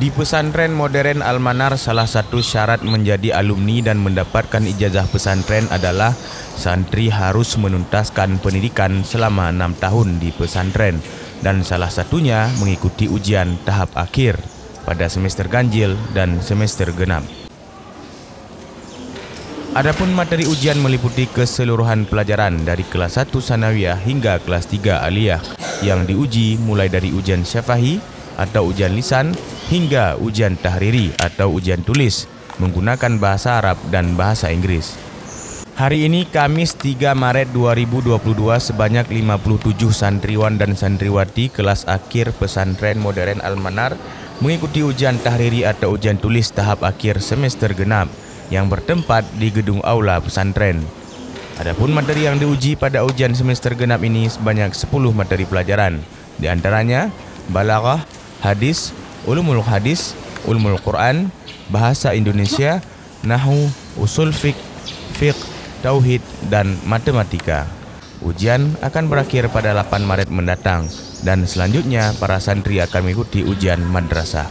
Di pesantren modern Al-Manar, salah satu syarat menjadi alumni dan mendapatkan ijazah pesantren adalah santri harus menuntaskan pendidikan selama 6 tahun di pesantren, dan salah satunya mengikuti ujian tahap akhir pada semester ganjil dan semester genap. Adapun materi ujian meliputi keseluruhan pelajaran dari kelas 1 sanawiyah hingga kelas 3 aliyah yang diuji mulai dari ujian syafahi atau ujian lisan hingga ujian tahriri atau ujian tulis menggunakan bahasa Arab dan bahasa Inggris. Hari ini Kamis 3 Maret 2022 sebanyak 57 santriwan dan santriwati kelas akhir pesantren modern Al-Manar mengikuti ujian tahriri atau ujian tulis tahap akhir semester genap yang bertempat di gedung aula pesantren. Adapun materi yang diuji pada ujian semester genap ini sebanyak 10 materi pelajaran, di antaranya balaghah, hadis, ulumul hadis, ulumul Quran, bahasa Indonesia, nahwu, usul fiqh, tauhid, dan matematika. Ujian akan berakhir pada 8 Maret mendatang dan selanjutnya para santri akan mengikuti ujian madrasah.